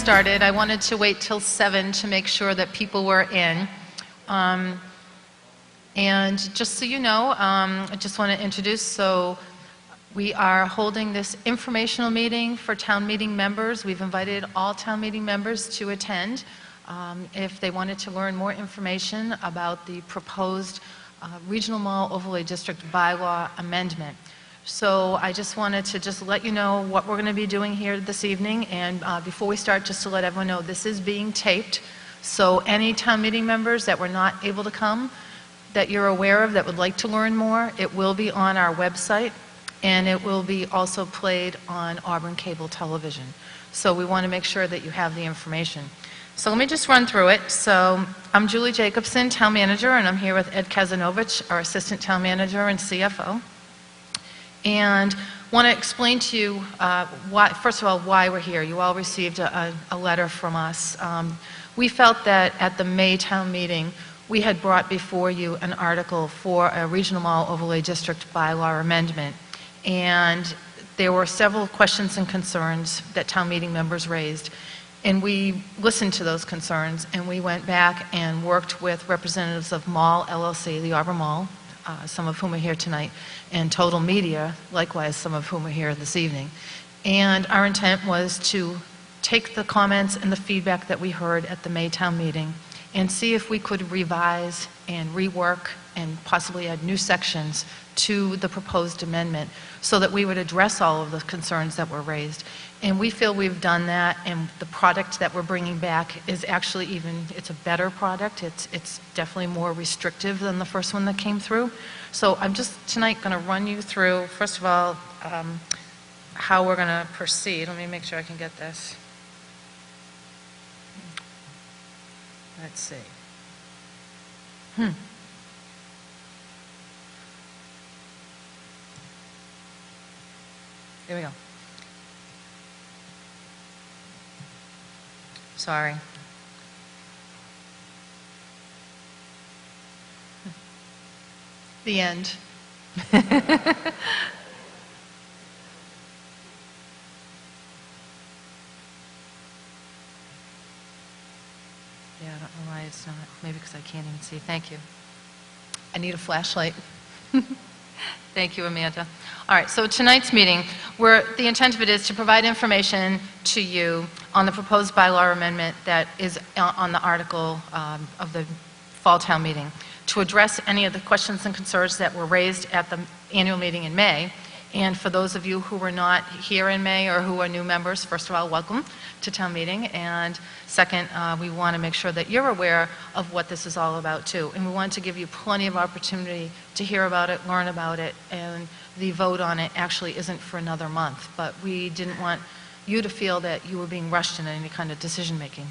started. I wanted to wait till 7 to make sure that people were in. And just so you know, I just want to introduce, so we are holding this informational meeting for town meeting members. We've invited all town meeting members to attend if they wanted to learn more information about the proposed Regional Mall Overlay District bylaw amendment. So I just wanted to just let you know what we're going to be doing here this evening, and before we start, just to let everyone know, this is being taped, so any town meeting members that were not able to come, that you're aware of, that would like to learn more, it will be on our website, and it will be also played on Auburn Cable Television. So we want to make sure that you have the information. So let me just run through it. So I'm Julie Jacobson, Town Manager, and I'm here with Ed Kazanovich, our Assistant Town Manager and CFO. And want to explain to you, first of all, why we're here. You all received a letter from us. We felt that at the May town meeting, we had brought before you an article for a Regional Mall Overlay District bylaw amendment. And there were several questions and concerns that town meeting members raised. And we listened to those concerns, and we went back and worked with representatives of Mall LLC, the Auburn Mall, some of whom are here tonight, and Total Media, likewise, some of whom are here this evening. And our intent was to take the comments and the feedback that we heard at the May town meeting and see if we could revise and rework and possibly add new sections to the proposed amendment so that we would address all of the concerns that were raised. And we feel we've done that, and the product that we're bringing back is actually it's a better product. It's definitely more restrictive than the first one that came through. So I'm just tonight going to run you through, first of all, how we're going to proceed. Let me make sure I can get this. Let's see. There we go. Sorry. The end. Yeah, I don't know why it's not. Maybe because I can't even see. Thank you. I need a flashlight. Thank you, Amanda. All right, so tonight's meeting, the intent of it is to provide information to you on the proposed bylaw amendment that is on the article of the fall town meeting, to address any of the questions and concerns that were raised at the annual meeting in May. And for those of you who were not here in May or who are new members, first of all, welcome to town meeting. And second, we want to make sure that you're aware of what this is all about too. And we want to give you plenty of opportunity to hear about it, learn about it, and the vote on it actually isn't for another month. But we didn't want you to feel that you were being rushed in any kind of decision making.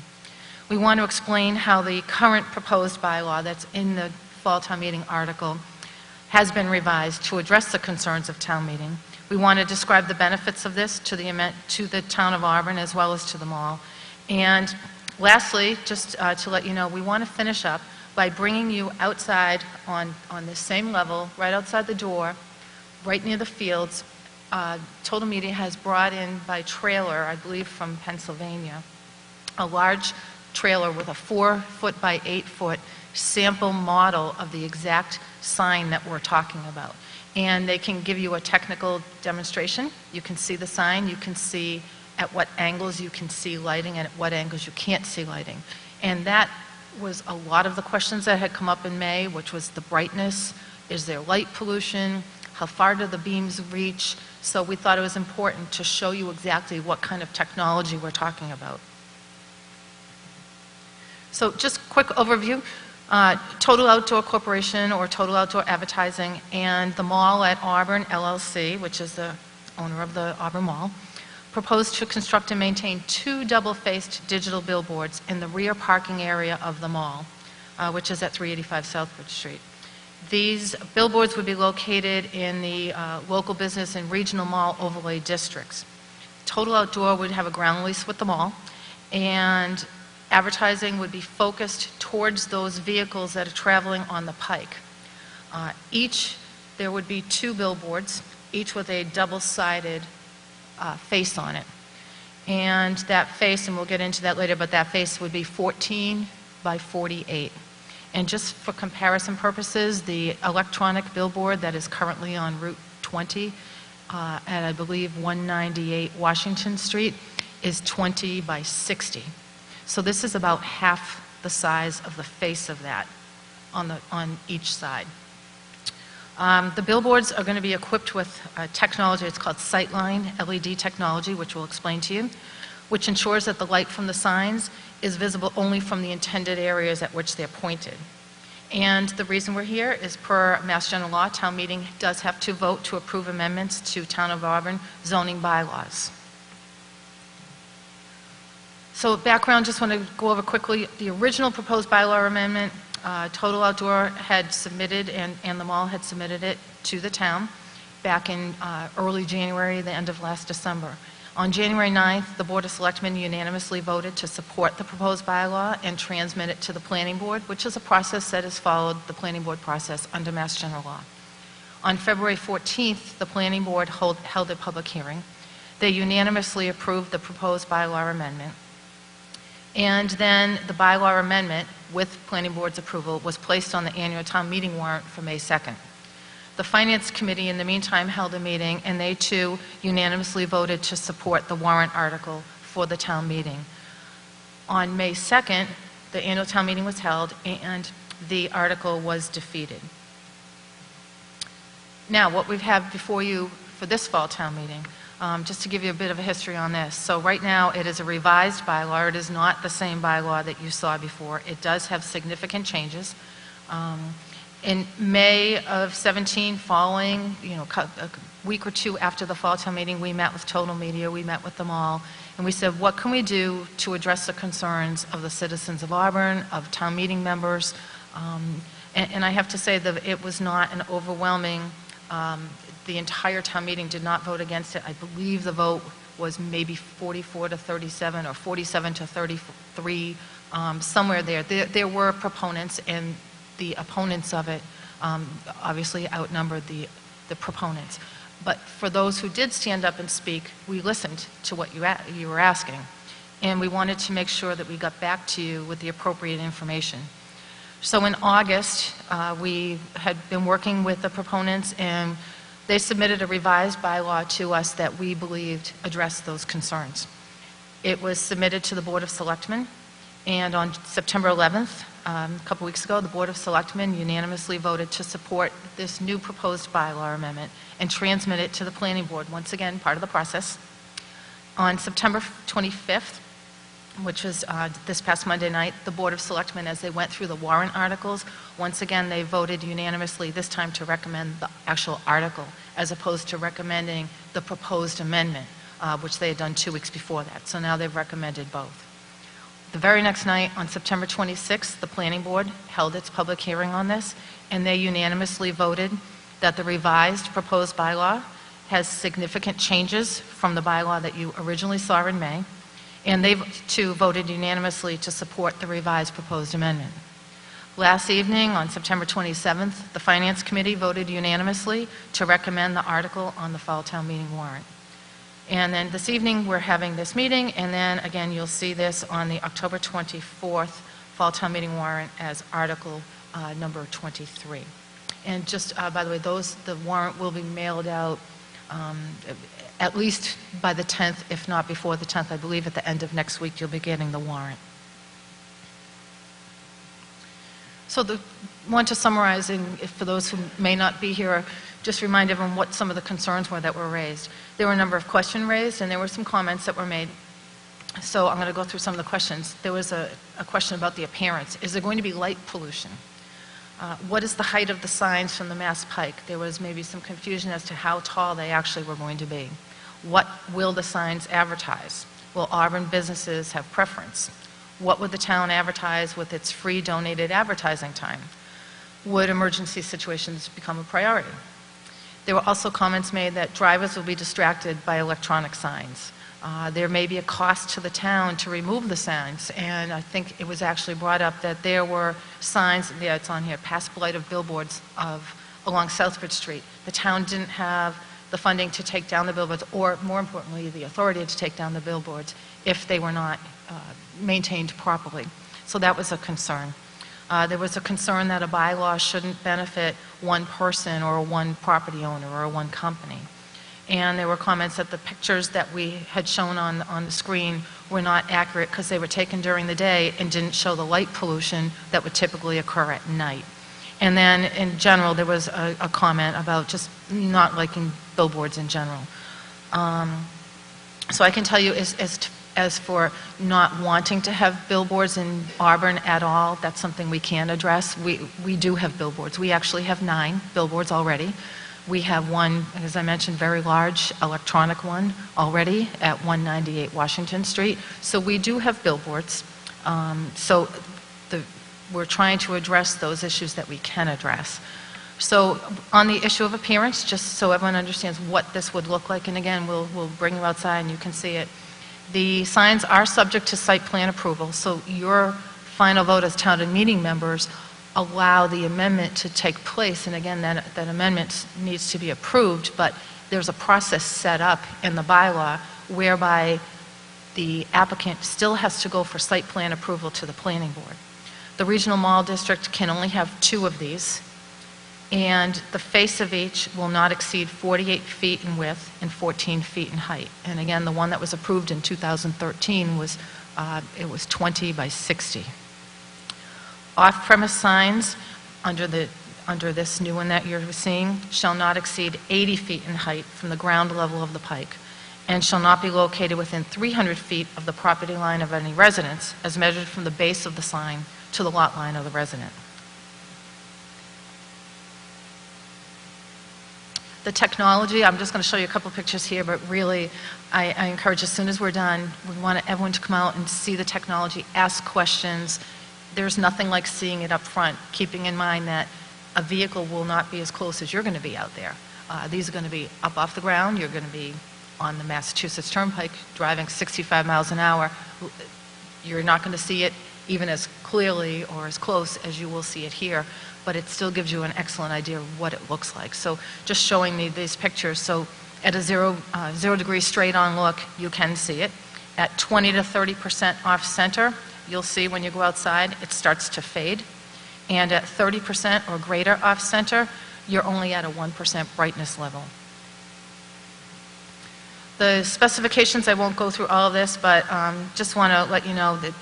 We want to explain how the current proposed bylaw that's in the fall town meeting article has been revised to address the concerns of town meeting. We want to describe the benefits of this to the town of Auburn as well as to the mall. And lastly, just to let you know, we want to finish up by bringing you outside on the same level, right outside the door, right near the fields. Total Media has brought in by trailer, I believe from Pennsylvania, a large trailer with a 4-foot by 8-foot sample model of the exact sign that we're talking about. And they can give you a technical demonstration. You can see the sign, you can see at what angles you can see lighting and at what angles you can't see lighting. And that was a lot of the questions that had come up in May, which was the brightness, is there light pollution, how far do the beams reach? So we thought it was important to show you exactly what kind of technology we're talking about. So just quick overview. Total Outdoor Corporation, or Total Outdoor Advertising, and the Mall at Auburn LLC, which is the owner of the Auburn Mall, proposed to construct and maintain 2 double-faced digital billboards in the rear parking area of the mall, which is at 385 Southbridge Street. These billboards would be located in the local business and regional mall overlay districts. Total Outdoor would have a ground lease with the mall, and advertising would be focused towards those vehicles that are traveling on the pike. There would be 2 billboards, each with a double-sided face on it. And that face, and we'll get into that later, but that face would be 14 by 48. And just for comparison purposes, the electronic billboard that is currently on Route 20 at, I believe, 198 Washington Street is 20 by 60. So this is about half the size of the face of that on each side. The billboards are going to be equipped with technology. It's called Sightline LED technology, which we'll explain to you, which ensures that the light from the signs is visible only from the intended areas at which they're pointed. And the reason we're here is per Mass General Law, town meeting does have to vote to approve amendments to Town of Auburn zoning bylaws. So background, just want to go over quickly. The original proposed bylaw amendment, Total Outdoor had submitted, and the mall had submitted it to the town back in early January, the end of last December. On January 9th, the Board of Selectmen unanimously voted to support the proposed bylaw and transmit it to the Planning Board, which is a process that has followed the Planning Board process under Mass General Law. On February 14th, the Planning Board held a public hearing. They unanimously approved the proposed bylaw amendment. And then the bylaw amendment, with Planning Board's approval, was placed on the annual town meeting warrant for May 2nd. The Finance Committee, in the meantime, held a meeting, and they too unanimously voted to support the warrant article for the town meeting. On May 2nd, the annual town meeting was held, and the article was defeated. Now, what we have before you for this fall town meeting, just to give you a bit of a history on this. So right now, it is a revised bylaw. It is not the same bylaw that you saw before. It does have significant changes. In May of 17, following, a week or two after the fall town meeting, we met with Total Media, we met with them all, and we said, what can we do to address the concerns of the citizens of Auburn, of town meeting members? And I have to say that it was not an overwhelming, the entire town meeting did not vote against it. I believe the vote was maybe 44 to 37 or 47 to 33, somewhere there. There were proponents, and the opponents of it obviously outnumbered the proponents. But for those who did stand up and speak, we listened to what you were asking, and we wanted to make sure that we got back to you with the appropriate information. So in August, we had been working with the proponents, and they submitted a revised bylaw to us that we believed addressed those concerns. It was submitted to the Board of Selectmen, and on September 11th, a couple weeks ago, the Board of Selectmen unanimously voted to support this new proposed bylaw amendment and transmit it to the Planning Board, once again, part of the process. On September 25th, which was this past Monday night, the Board of Selectmen, as they went through the warrant articles, once again, they voted unanimously this time to recommend the actual article as opposed to recommending the proposed amendment, which they had done 2 weeks before that. So now they've recommended both. The very next night, on September 26th, the Planning Board held its public hearing on this, and they unanimously voted that the revised proposed bylaw has significant changes from the bylaw that you originally saw in May, and they too voted unanimously to support the revised proposed amendment. Last evening, on September 27th, the Finance Committee voted unanimously to recommend the article on the fall town meeting warrant. And then this evening, we're having this meeting, and then again, you'll see this on the October 24th fall town meeting warrant as article number 23. And just, by the way, the warrant will be mailed out at least by the 10th, if not before the 10th. I believe at the end of next week, you'll be getting the warrant. So want to summarize, and for those who may not be here, just remind everyone what some of the concerns were that were raised. There were a number of questions raised, and there were some comments that were made. So I'm going to go through some of the questions. There was a question about the appearance. Is there going to be light pollution? What is the height of the signs from the Mass Pike? There was maybe some confusion as to how tall they actually were going to be. What will the signs advertise? Will Auburn businesses have preference? What would the town advertise with its free donated advertising time? Would emergency situations become a priority? There were also comments made that drivers will be distracted by electronic signs. There may be a cost to the town to remove the signs, and I think it was actually brought up that there were signs, yeah, it's on here, past blight of billboards along Southbridge Street. The town didn't have the funding to take down the billboards, or more importantly, the authority to take down the billboards if they were not maintained properly. So that was a concern. There was a concern that a bylaw shouldn't benefit one person or one property owner or one company. And there were comments that the pictures that we had shown on the screen were not accurate because they were taken during the day and didn't show the light pollution that would typically occur at night. And then in general, there was a comment about just not liking billboards in general. So I can tell you, as for not wanting to have billboards in Auburn at all, that's something we can address. We do have billboards. We actually have 9 billboards already. We have one, as I mentioned, very large electronic one already at 198 Washington Street. So we do have billboards. We're trying to address those issues that we can address. So on the issue of appearance, just so everyone understands what this would look like, and again, we'll bring you outside and you can see it. The signs are subject to site plan approval, so your final vote as town meeting members allow the amendment to take place, and again, that amendment needs to be approved, but there's a process set up in the bylaw whereby the applicant still has to go for site plan approval to the planning board. The regional mall district can only have 2 of these, and the face of each will not exceed 48 feet in width and 14 feet in height. And again, the one that was approved in 2013 was, it was 20 by 60. Off-premise signs under this new one that you're seeing shall not exceed 80 feet in height from the ground level of the pike and shall not be located within 300 feet of the property line of any residence as measured from the base of the sign to the lot line of the resident. The technology, I'm just going to show you a couple pictures here, but really I encourage, as soon as we're done, we want everyone to come out and see the technology, ask questions. There's nothing like seeing it up front, keeping in mind that a vehicle will not be as close as you're going to be out there. These are going to be up off the ground. You're going to be on the Massachusetts Turnpike driving 65 miles an hour. You're not going to see it even as clearly or as close as you will see it here, but it still gives you an excellent idea of what it looks like. So just showing me these pictures. So at a 0 degree straight on look, you can see it. At 20 to 30% off center, you'll see when you go outside, it starts to fade. And at 30% or greater off center, you're only at a 1% brightness level. The specifications, I won't go through all of this, but just want to let you know that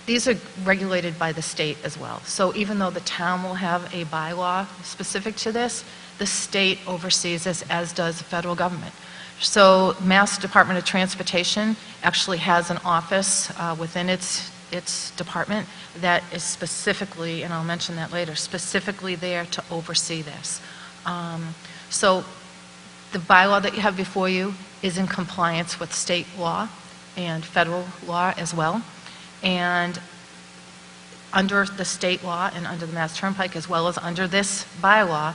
these are regulated by the state as well. So even though the town will have a bylaw specific to this, the state oversees this, as does the federal government. So Mass Department of Transportation actually has an office within its department that is specifically, and I'll mention that later, specifically there to oversee this. So the bylaw that you have before you is in compliance with state law and federal law as well. And under the state law and under the Mass Turnpike, as well as under this bylaw,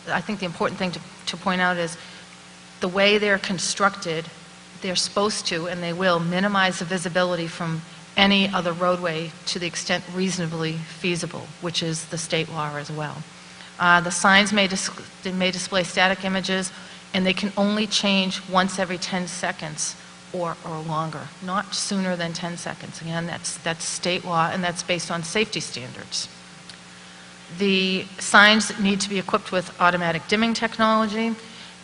I think the important thing to point out is the way they're constructed, they're supposed to, and they will, minimize the visibility from any other roadway to the extent reasonably feasible, which is the state law as well. The signs may display static images, and they can only change once every 10 seconds or longer, not sooner than 10 seconds. Again, that's state law, and that's based on safety standards. The signs need to be equipped with automatic dimming technology,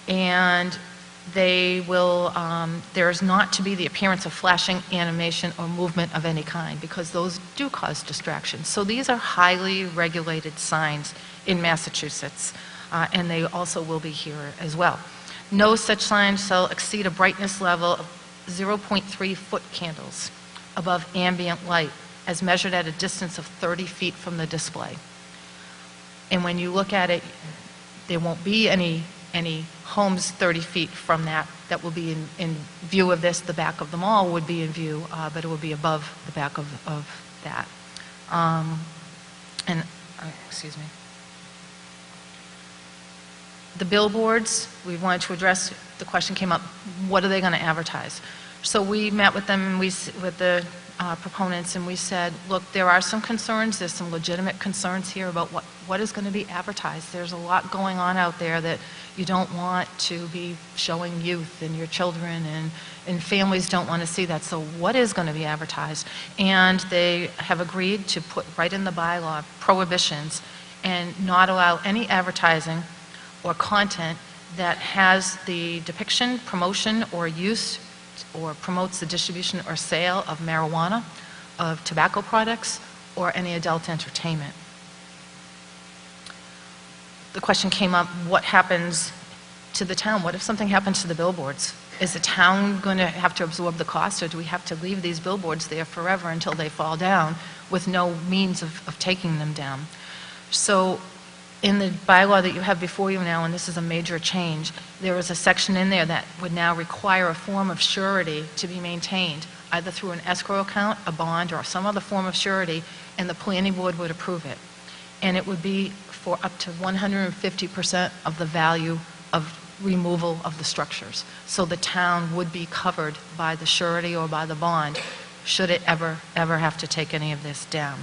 and they will, there is not to be the appearance of flashing, animation, or movement of any kind, because those do cause distractions. So these are highly regulated signs in Massachusetts, and they also will be here as well. No such sign shall exceed a brightness level of 0.3 foot candles above ambient light, as measured at a distance of 30 feet from the display. And when you look at it, there won't be any homes 30 feet from that will be in view of this. The back of the mall would be in view, but it will be above the back of that. Excuse me. The billboards, we wanted to address, the question came up, what are they going to advertise? So we met with them, with the proponents, and we said, look, there are some concerns, there's some legitimate concerns here about what is going to be advertised. There's a lot going on out there that you don't want to be showing youth and your children, and families don't want to see that. So what is going to be advertised? And they have agreed to put right in the bylaw prohibitions and not allow any advertising or content that has the depiction, promotion, or use or promotes the distribution or sale of marijuana, of tobacco products, or any adult entertainment. The question came up, what happens to the town? What if something happens to the billboards? Is the town going to have to absorb the cost, or do we have to leave these billboards there forever until they fall down with no means of taking them down? So in the bylaw that you have before you now, and this is a major change, there is a section in there that would now require a form of surety to be maintained, either through an escrow account, a bond, or some other form of surety, and the planning board would approve it. And it would be for up to 150% of the value of removal of the structures. So the town would be covered by the surety or by the bond, should it ever have to take any of this down.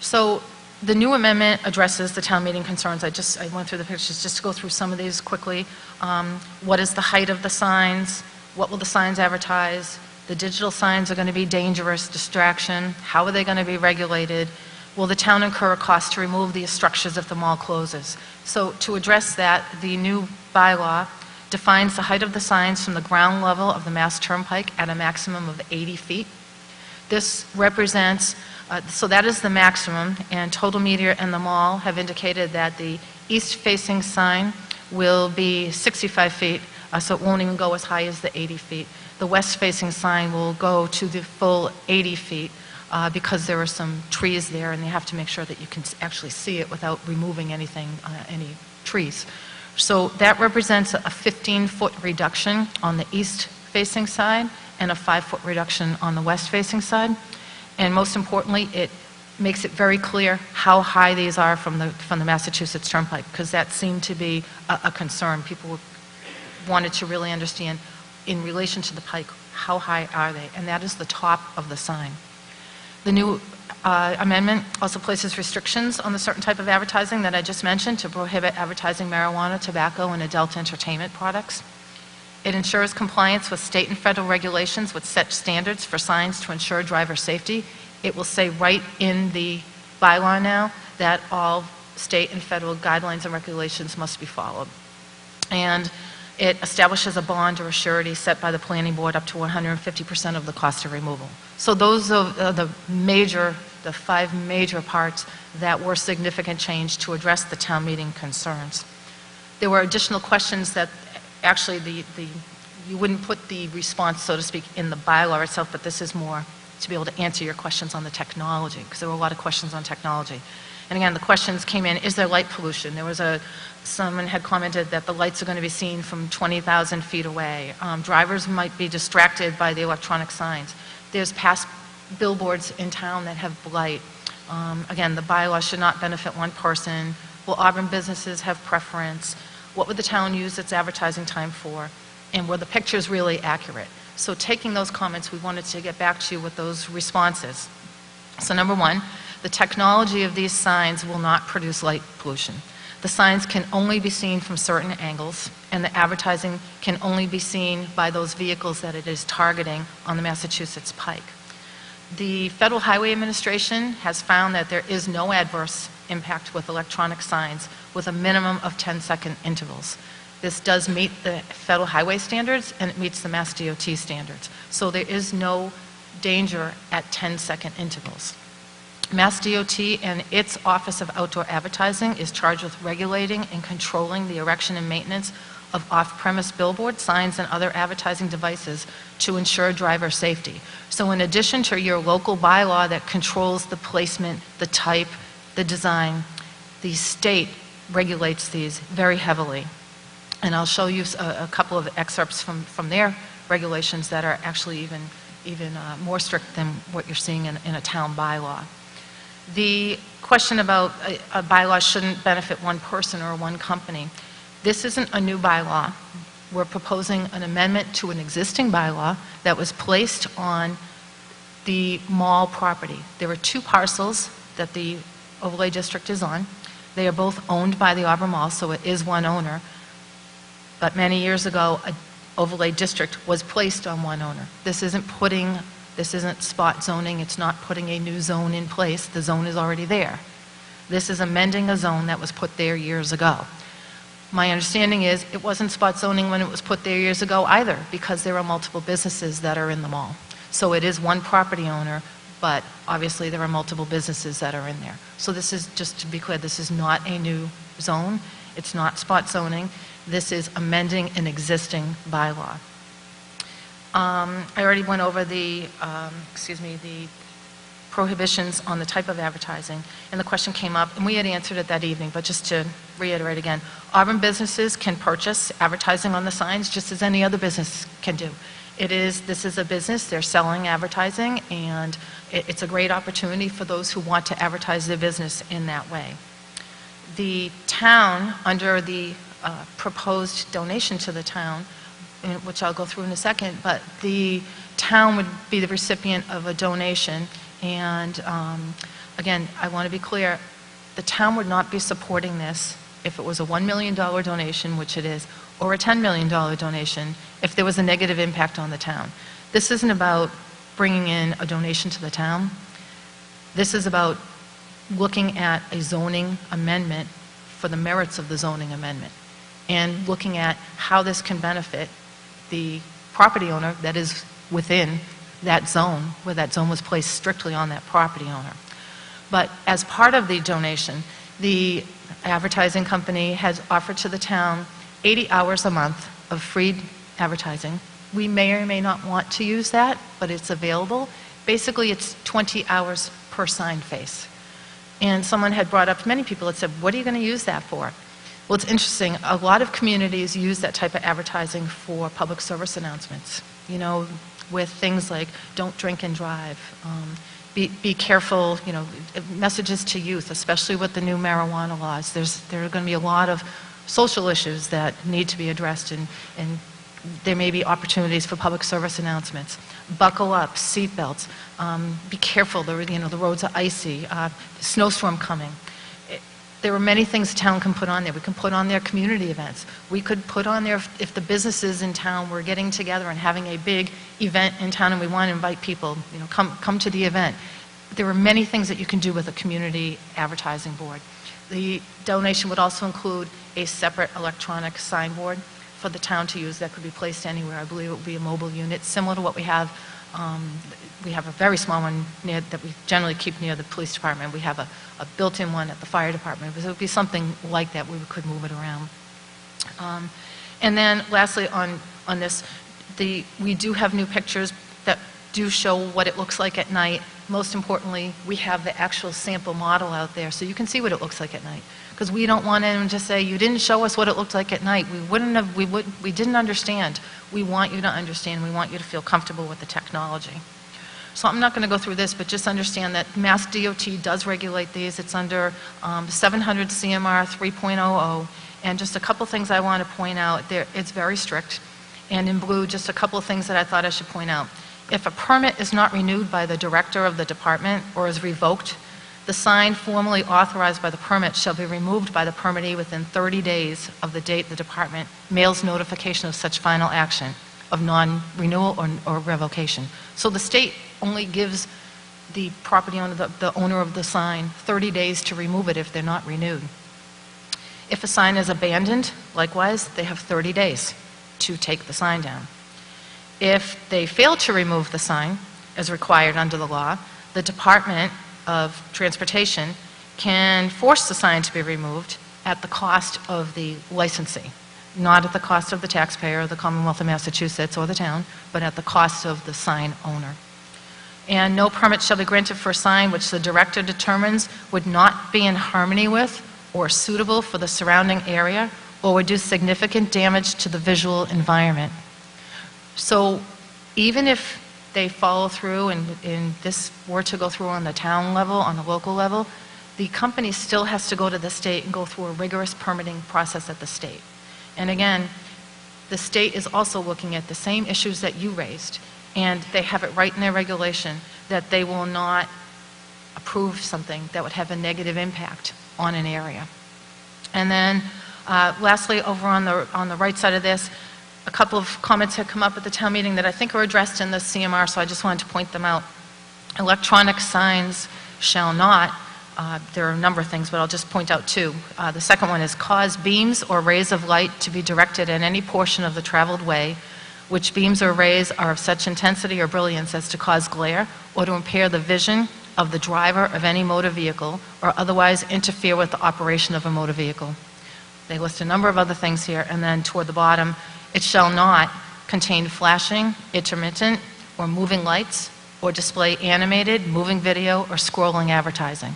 So the new amendment addresses the town meeting concerns. I went through the pictures just to go through some of these quickly. What is the height of the signs? What will the signs advertise? The digital signs are going to be dangerous, distraction. How are they going to be regulated? Will the town incur a cost to remove these structures if the mall closes? So to address that, the new bylaw defines the height of the signs from the ground level of the Mass Turnpike at a maximum of 80 feet. This represents so that is the maximum, and Total Media and the mall have indicated that the east-facing sign will be 65 feet, so it won't even go as high as the 80 feet. The west-facing sign will go to the full 80 feet because there are some trees there, and they have to make sure that you can actually see it without removing anything, any trees. So that represents a 15-foot reduction on the east-facing side and a 5-foot reduction on the west-facing side. And most importantly, it makes it very clear how high these are from the Massachusetts Turnpike, because that seemed to be a concern. People wanted to really understand, in relation to the pike, how high are they? And that is the top of the sign. The new amendment also places restrictions on the certain type of advertising that I just mentioned to prohibit advertising marijuana, tobacco, and adult entertainment products. It ensures compliance with state and federal regulations with set standards for signs to ensure driver safety. It will say right in the bylaw now that all state and federal guidelines and regulations must be followed. And it establishes a bond or a surety set by the planning board up to 150% of the cost of removal. So those are the 5 major parts that were significant change to address the town meeting concerns. There were additional questions that actually you wouldn't put the response, so to speak, in the bylaw itself, but this is more to be able to answer your questions on the technology, because there were a lot of questions on technology. And again, the questions came in, is there light pollution? There was someone had commented that the lights are going to be seen from 20,000 feet away. Drivers might be distracted by the electronic signs. There's past billboards in town that have blight. Again, the bylaw should not benefit one person. Will Auburn businesses have preference? What would the town use its advertising time for? And were the pictures really accurate? So taking those comments, we wanted to get back to you with those responses. So number one, the technology of these signs will not produce light pollution. The signs can only be seen from certain angles, and the advertising can only be seen by those vehicles that it is targeting on the Massachusetts Pike. The Federal Highway Administration has found that there is no adverse impact with electronic signs with a minimum of 10-second intervals. This does meet the Federal Highway standards, and it meets the Mass DOT standards. So there is no danger at 10-second intervals. Mass DOT and its Office of Outdoor Advertising is charged with regulating and controlling the erection and maintenance of off-premise billboard signs and other advertising devices to ensure driver safety. So in addition to your local bylaw that controls the placement, the type, the design, the state regulates these very heavily. And I'll show you a couple of excerpts from their regulations that are actually even more strict than what you're seeing in a town bylaw. The question about a bylaw shouldn't benefit one person or one company. This isn't a new bylaw. we're proposing an amendment to an existing bylaw that was placed on the mall property. There are two parcels that the overlay district is on. They are both owned by the Auburn Mall, so it is one owner. But many years ago, an overlay district was placed on one owner. This isn't spot zoning. It's not putting a new zone in place. The zone is already there. This is amending a zone that was put there years ago. My understanding is it wasn't spot zoning when it was put there years ago either, because there are multiple businesses that are in the mall. So it is one property owner, but obviously there are multiple businesses that are in there. So this is, just to be clear, this is not a new zone. It's not spot zoning. This is amending an existing bylaw. I already went over the prohibitions on the type of advertising, and the question came up, and we had answered it that evening, but just to reiterate again, Auburn businesses can purchase advertising on the signs just as any other business can do. This is a business, they're selling advertising, and it's a great opportunity for those who want to advertise their business in that way. The town, under the proposed donation to the town, which I'll go through in a second, but the town would be the recipient of a donation. And again, I want to be clear, the town would not be supporting this if it was a $1 million donation, which it is, or a $10 million donation if there was a negative impact on the town. This isn't about bringing in a donation to the town. This is about looking at a zoning amendment for the merits of the zoning amendment and looking at how this can benefit the property owner that is within that zone, where that zone was placed strictly on that property owner. But as part of the donation, the advertising company has offered to the town 80 hours a month of free advertising. We may or may not want to use that, but it's available. Basically, it's 20 hours per sign face. And someone had brought up, many people had said, what are you going to use that for? Well, it's interesting. A lot of communities use that type of advertising for public service announcements. You know, with things like don't drink and drive, be careful, you know, messages to youth, especially with the new marijuana laws. There are going to be a lot of social issues that need to be addressed, and there may be opportunities for public service announcements. Buckle up, seat belts, be careful, the roads are icy, snowstorm coming. There are many things town can put on there. We can put on their community events. We could put on there, if the businesses in town were getting together and having a big event in town and we want to invite people, you know, come to the event. There are many things that you can do with a community advertising board. The donation would also include a separate electronic signboard for the town to use that could be placed anywhere. I believe it would be a mobile unit, similar to what we have. We have a very small one that we generally keep near the police department. We have a built-in one at the fire department. It would be something like that where we could move it around. And then lastly on this, we do have new pictures that do show what it looks like at night. Most importantly, we have the actual sample model out there so you can see what it looks like at night. Because we don't want anyone to say, you didn't show us what it looked like at night. We didn't understand. We want you to understand. We want you to feel comfortable with the technology. So I'm not going to go through this, but just understand that Mass DOT does regulate these. It's under 700 CMR 3.00. And just a couple things I want to point out. It's very strict. And in blue, just a couple of things that I thought I should point out. If a permit is not renewed by the director of the department or is revoked, the sign formally authorized by the permit shall be removed by the permittee within 30 days of the date the department mails notification of such final action of non-renewal or revocation. So the state only gives the property owner, the owner of the sign, 30 days to remove it if they're not renewed. If a sign is abandoned, likewise, they have 30 days to take the sign down. If they fail to remove the sign, as required under the law, the Department of Transportation can force the sign to be removed at the cost of the licensee, not at the cost of the taxpayer, the Commonwealth of Massachusetts, or the town, but at the cost of the sign owner. And no permit shall be granted for a sign which the director determines would not be in harmony with or suitable for the surrounding area or would do significant damage to the visual environment. So even if they follow through and this were to go through on the town level, on the local level, the company still has to go to the state and go through a rigorous permitting process at the state. And again, the state is also looking at the same issues that you raised, and they have it right in their regulation that they will not approve something that would have a negative impact on an area. And then lastly, over on the right side of this, a couple of comments had come up at the town meeting that I think are addressed in the CMR, so I just wanted to point them out. Electronic signs shall not, there are a number of things, but I'll just point out two. The second one is cause beams or rays of light to be directed at any portion of the traveled way, which beams or rays are of such intensity or brilliance as to cause glare or to impair the vision of the driver of any motor vehicle or otherwise interfere with the operation of a motor vehicle. They list a number of other things here, and then toward the bottom, it shall not contain flashing, intermittent, or moving lights, or display animated, moving video, or scrolling advertising.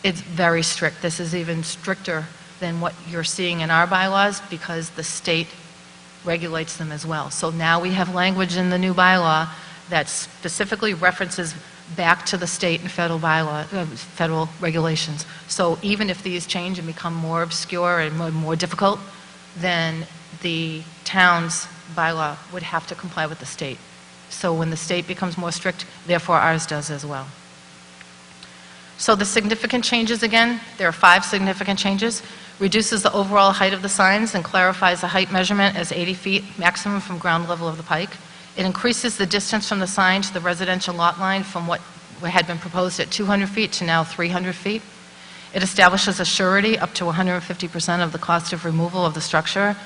It's very strict. This is even stricter than what you're seeing in our bylaws because the state regulates them as well. So now we have language in the new bylaw that specifically references back to the state and federal federal regulations. So even if these change and become more obscure and more difficult, then the town's bylaw would have to comply with the state. So when the state becomes more strict, therefore ours does as well. So the significant changes again, there are 5 significant changes. Reduces the overall height of the signs and clarifies the height measurement as 80 feet maximum from ground level of the pike. It increases the distance from the sign to the residential lot line from what had been proposed at 200 feet to now 300 feet. It establishes a surety up to 150% of the cost of removal of the structure.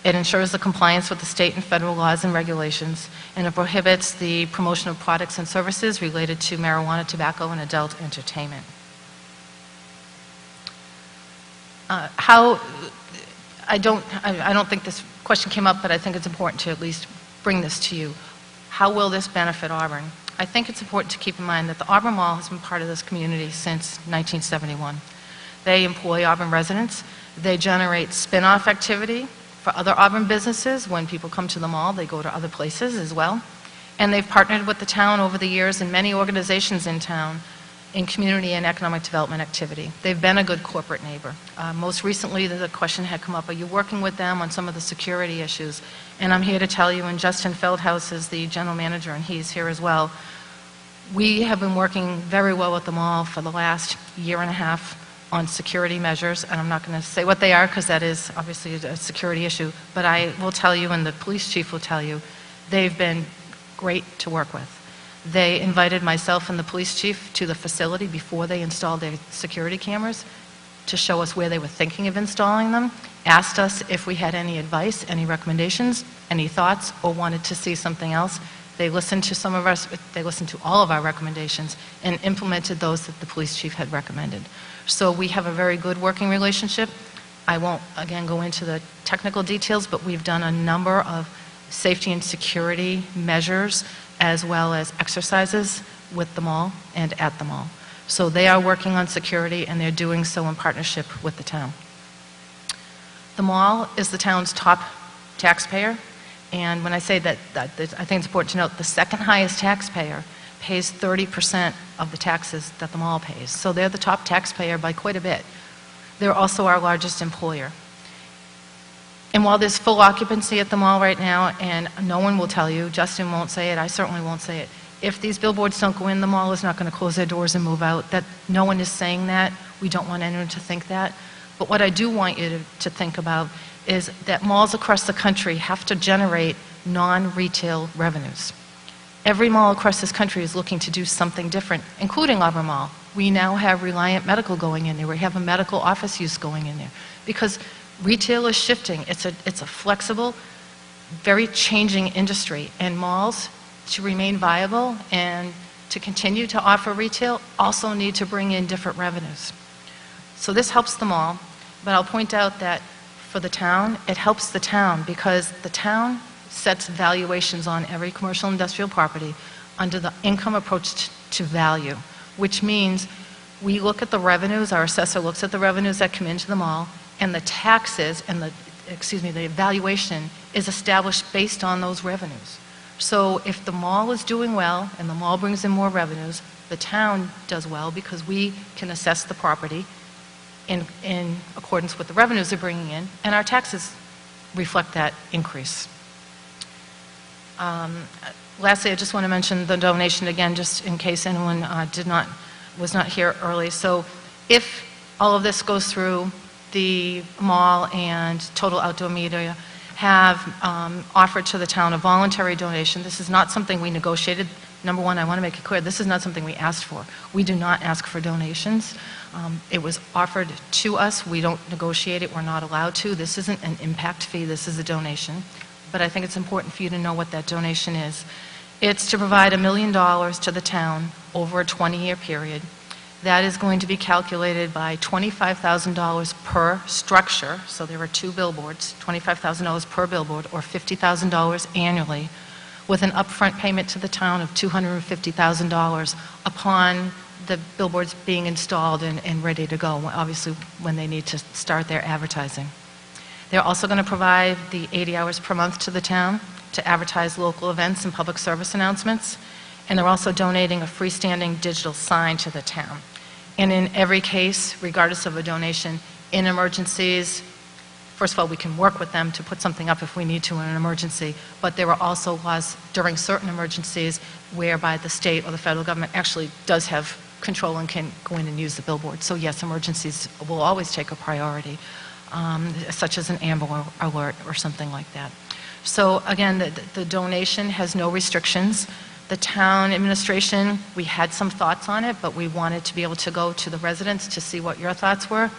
It ensures the compliance with the state and federal laws and regulations, and it prohibits the promotion of products and services related to marijuana, tobacco, and adult entertainment. I don't think this question came up, but I think it's important to at least bring this to you. How will this benefit Auburn? I think it's important to keep in mind that the Auburn Mall has been part of this community since 1971. They employ Auburn residents. They generate spin-off activity for other Auburn businesses. When people come to the mall, they go to other places as well. And they've partnered with the town over the years and many organizations in town in community and economic development activity. They've been a good corporate neighbor. Most recently, the question had come up, are you working with them on some of the security issues? And I'm here to tell you, and Justin Feldhaus is the general manager, and he's here as well. We have been working very well with the mall for the last year and a half on security measures, and I'm not going to say what they are because that is obviously a security issue, but I will tell you, and the police chief will tell you, they've been great to work with. They invited myself and the police chief to the facility before they installed their security cameras to show us where they were thinking of installing them, asked us if we had any advice, any recommendations, any thoughts, or wanted to see something else. They listened to they listened to all of our recommendations and implemented those that the police chief had recommended. So we have a very good working relationship. I won't, again, go into the technical details, but we've done a number of safety and security measures as well as exercises with the mall and at the mall. So they are working on security, and they're doing so in partnership with the town. The mall is the town's top taxpayer, and when I say that, I think it's important to note the second highest taxpayer pays 30% of the taxes that the mall pays. So they're the top taxpayer by quite a bit. They're also our largest employer. And while there's full occupancy at the mall right now, and no one will tell you, Justin won't say it, I certainly won't say it, if these billboards don't go in, the mall is not going to close their doors and move out. That no one is saying that. We don't want anyone to think that. But what I do want you to think about is that malls across the country have to generate non-retail revenues. Every mall across this country is looking to do something different, including Auburn Mall. We now have Reliant Medical going in there. We have a medical office use going in there. Because retail is shifting. It's a flexible, very changing industry. And malls, to remain viable and to continue to offer retail, also need to bring in different revenues. So this helps the mall, but I'll point out that for the town, it helps the town because the town sets valuations on every commercial industrial property under the income approach to value, which means we look at the revenues, our assessor looks at the revenues that come into the mall, and the taxes and the valuation is established based on those revenues. So if the mall is doing well and the mall brings in more revenues, the town does well because we can assess the property in accordance with the revenues they're bringing in, and our taxes reflect that increase. Lastly, I just want to mention the donation again, just in case anyone was not here early. So if all of this goes through, the mall and Total Outdoor Media have offered to the town a voluntary donation. This is not something we negotiated. Number one, I want to make it clear, this is not something we asked for. We do not ask for donations. It was offered to us. We don't negotiate it. We're not allowed to. This isn't an impact fee. This is a donation. But I think it's important for you to know what that donation is. It's to provide $1 million to the town over a 20-year period. That is going to be calculated by $25,000 per structure. So there are 2 billboards, $25,000 per billboard, or $50,000 annually, with an upfront payment to the town of $250,000 upon the billboards being installed and ready to go, obviously when they need to start their advertising. They're also going to provide the 80 hours per month to the town to advertise local events and public service announcements, and they're also donating a freestanding digital sign to the town. And in every case, regardless of a donation, in emergencies, first of all, we can work with them to put something up if we need to in an emergency, but there are also laws during certain emergencies whereby the state or the federal government actually does have control and can go in and use the billboard. So yes, emergencies will always take a priority, such as an Amber Alert or something like that. So again, the donation has no restrictions. The town administration, we had some thoughts on it, but we wanted to be able to go to the residents to see what your thoughts were.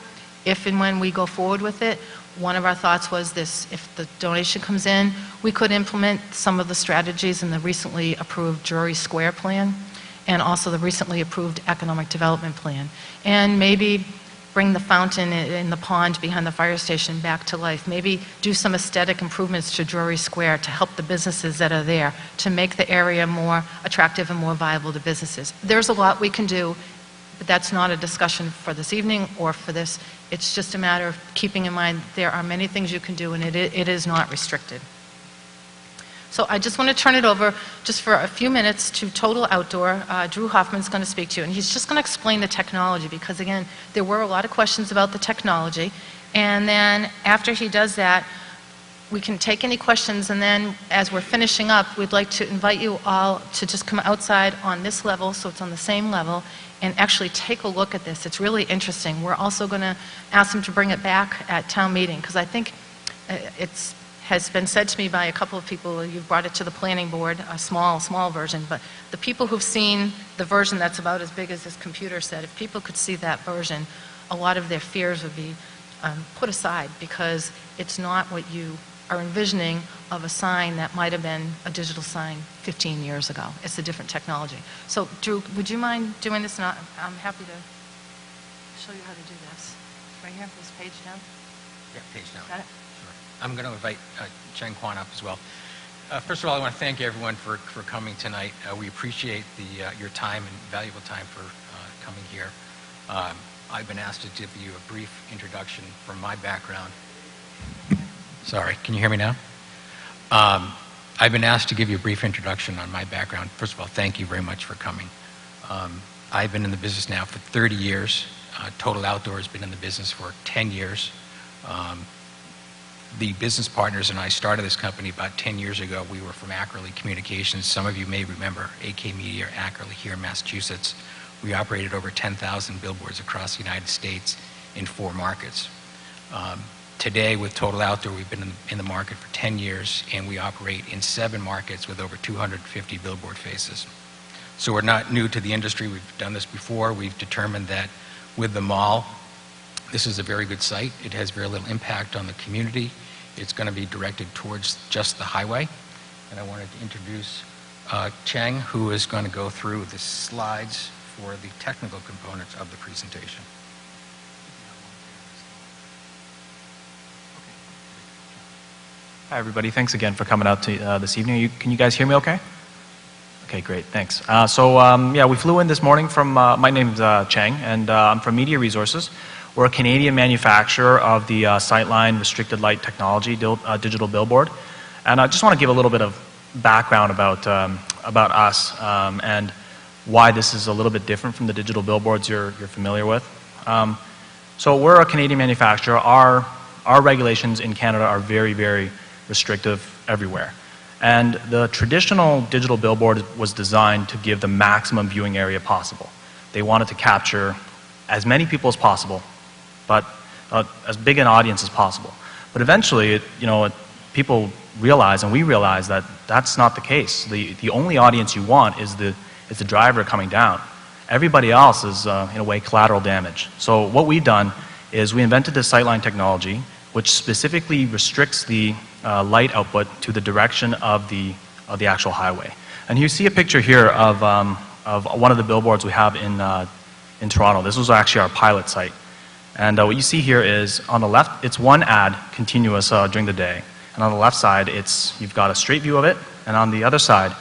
If and when we go forward with it, one of our thoughts was this: if the donation comes in, we could implement some of the strategies in the recently approved Drury Square plan and also the recently approved economic development plan, and maybe bring the fountain in the pond behind the fire station back to life. Maybe do some aesthetic improvements to Drury Square to help the businesses that are there, to make the area more attractive and more viable to businesses. There's a lot we can do, but that's not a discussion for this evening or for this. It's just a matter of keeping in mind there are many things you can do, and it is not restricted. So I just want to turn it over just for a few minutes to Total Outdoor. Drew Hoffman's going to speak to you, and he's just going to explain the technology because, again, there were a lot of questions about the technology. And then after he does that, we can take any questions, and then as we're finishing up, we'd like to invite you all to just come outside on this level, so it's on the same level, and actually take a look at this. It's really interesting. We're also going to ask him to bring it back at town meeting because I think has been said to me by a couple of people, you've brought it to the planning board, a small version, but the people who've seen the version that's about as big as this computer set, if people could see that version, a lot of their fears would be put aside because it's not what you are envisioning of a sign that might have been a digital sign 15 years ago. It's a different technology. So Drew, would you mind doing this? And I'm happy to show you how to do this. Right here, this page down. Yeah, page down. Got it? I'm going to invite Cheng Kwan up as well. First of all, I want to thank everyone for coming tonight. We appreciate your time and valuable time for coming here. I've been asked to give you a brief introduction from my background. Sorry, can you hear me now? I've been asked to give you a brief introduction on my background. First of all, thank you very much for coming. I've been in the business now for 30 years. Total Outdoor has been in the business for 10 years. The business partners and I started this company about 10 years ago. We were from Ackerley Communications. Some of you may remember AK Media, Ackerley here in Massachusetts. We operated over 10,000 billboards across the United States in 4 markets. Today with Total Outdoor, we've been in the market for 10 years and we operate in 7 markets with over 250 billboard faces. So we're not new to the industry. We've done this before. We've determined that with the mall, this is a very good site. It has very little impact on the community. It's going to be directed towards just the highway. And I wanted to introduce Cheng, who is going to go through the slides for the technical components of the presentation. Hi, everybody. Thanks again for coming out to, this evening. Can you guys hear me okay? Okay, great. Thanks. Yeah, we flew in this morning from, my name's Cheng, and I'm from Media Resources. We're a Canadian manufacturer of the Sightline Restricted Light Technology digital billboard. And I just want to give a little bit of background about us and why this is a little bit different from the digital billboards you're familiar with. So we're a Canadian manufacturer. Our our regulations in Canada are very, very restrictive everywhere. And the traditional digital billboard was designed to give the maximum viewing area possible. They wanted to capture as many people as possible, but as big an audience as possible. But eventually, people realize, and we realize, that that's not the case. The only audience you want is the driver coming down. Everybody else is, in a way, collateral damage. So what we've done is we invented this sightline technology, which specifically restricts the light output to the direction of the actual highway. And you see a picture here of one of the billboards we have in Toronto. This was actually our pilot site. And what you see here is, on the left, it's one ad continuous during the day. And on the left side, you've got a straight view of it. And on the other side,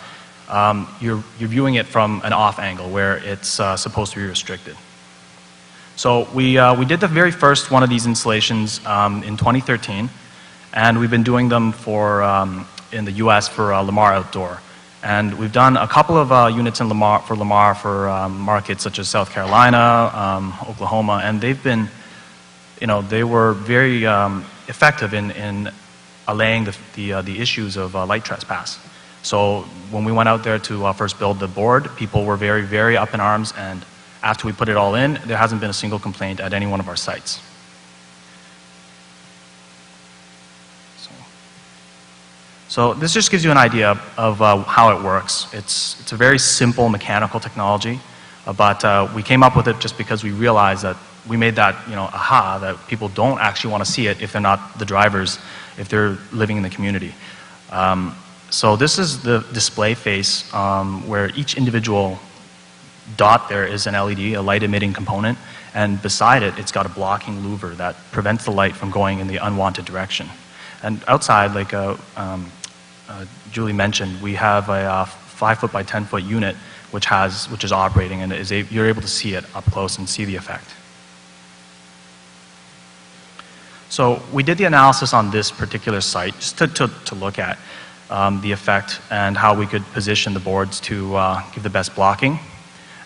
you're viewing it from an off angle where it's supposed to be restricted. So we did the very first one of these installations in 2013, and we've been doing them in the U.S. for Lamar Outdoor. And we've done a couple of units in Lamar for markets such as South Carolina, Oklahoma, and they've been, they were very effective in allaying the issues of light trespass. So when we went out there to first build the board, people were very, very up in arms, and after we put it all in, there hasn't been a single complaint at any one of our sites. So this just gives you an idea of how it works. It's a very simple mechanical technology, but we came up with it just because we realized that we made that, aha, that people don't actually want to see it if they're not the drivers, if they're living in the community. So this is the display face where each individual dot there is an LED, a light emitting component, and beside it, it's got a blocking louver that prevents the light from going in the unwanted direction. And outside, like Julie mentioned, we have a 5-foot by 10-foot unit which is operating, and you're able to see it up close and see the effect. So we did the analysis on this particular site just to look at the effect and how we could position the boards to give the best blocking.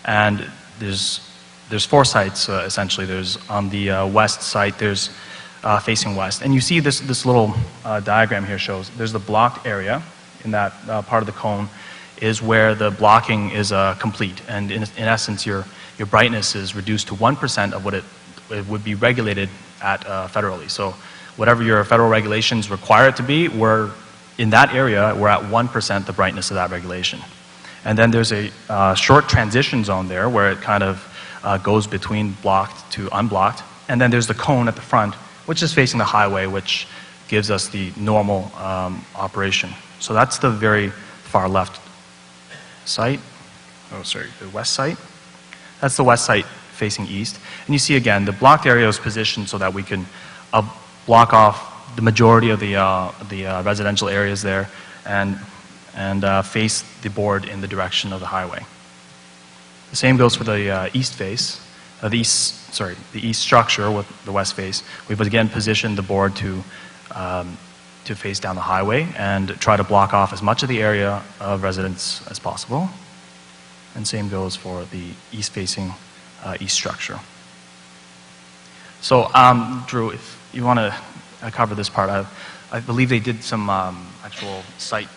And there's 4 sites essentially. There's on the west site, there's facing west. And you see this little diagram here shows there's the blocked area in that part of the cone is where the blocking is complete. And in essence, your brightness is reduced to 1% of what it would be regulated at federally. So whatever your federal regulations require it to be, in that area, we're at 1% the brightness of that regulation. And then there's a short transition zone there where it kind of goes between blocked to unblocked. And then there's the cone at the front, which is facing the highway, which gives us the normal operation. So that's the very far left site. Oh, sorry, the west site. That's the west site facing east. And you see again, the blocked area is positioned so that we can block off the majority of the residential areas there and face the board in the direction of the highway. The same goes for the east face, the east structure with the west face. We've again positioned the board to face down the highway and try to block off as much of the area of residents as possible. And same goes for the east facing east structure. So Drew, if you want to cover this part, I believe they did some actual site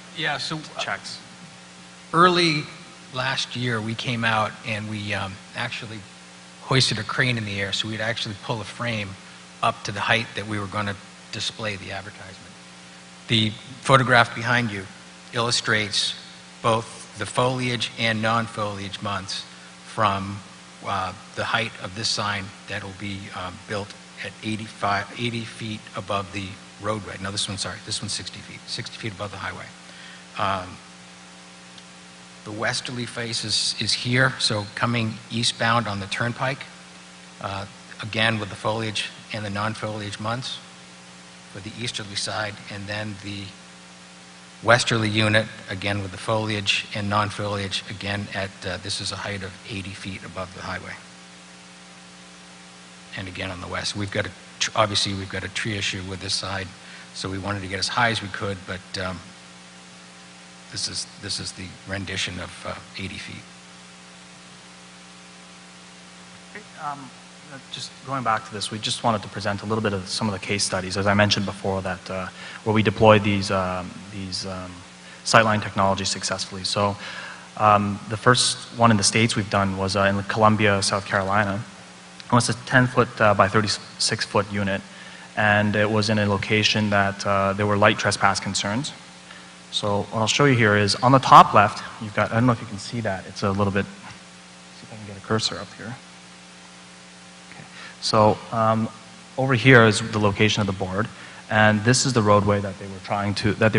checks. Early last year, we came out and we actually hoisted a crane in the air, so we'd actually pull a frame up to the height that we were going to display the advertisement. The photograph behind you illustrates both the foliage and non-foliage months from the height of this sign that will be built at 80 feet above the roadway. No, this one's 60 feet above the highway. The westerly face is here, so coming eastbound on the turnpike, again with the foliage and the non-foliage months for the easterly side, and then the westerly unit, again with the foliage and non-foliage, again at, this is a height of 80 feet above the highway. And again on the west. Obviously we've got a tree issue with this side, so we wanted to get as high as we could, but this is the rendition of 80 feet. Okay, Just going back to this, we just wanted to present a little bit of some of the case studies, as I mentioned before, that where we deployed these sightline technologies successfully. So the first one in the States we've done was in Columbia, South Carolina. It was a 10-foot by 36-foot unit, and it was in a location that there were light trespass concerns. So what I'll show you here is on the top left, you've got, I don't know if you can see that, it's a little bit, see if I can get a cursor up here. Okay. So over here is the location of the board, and this is the roadway that they were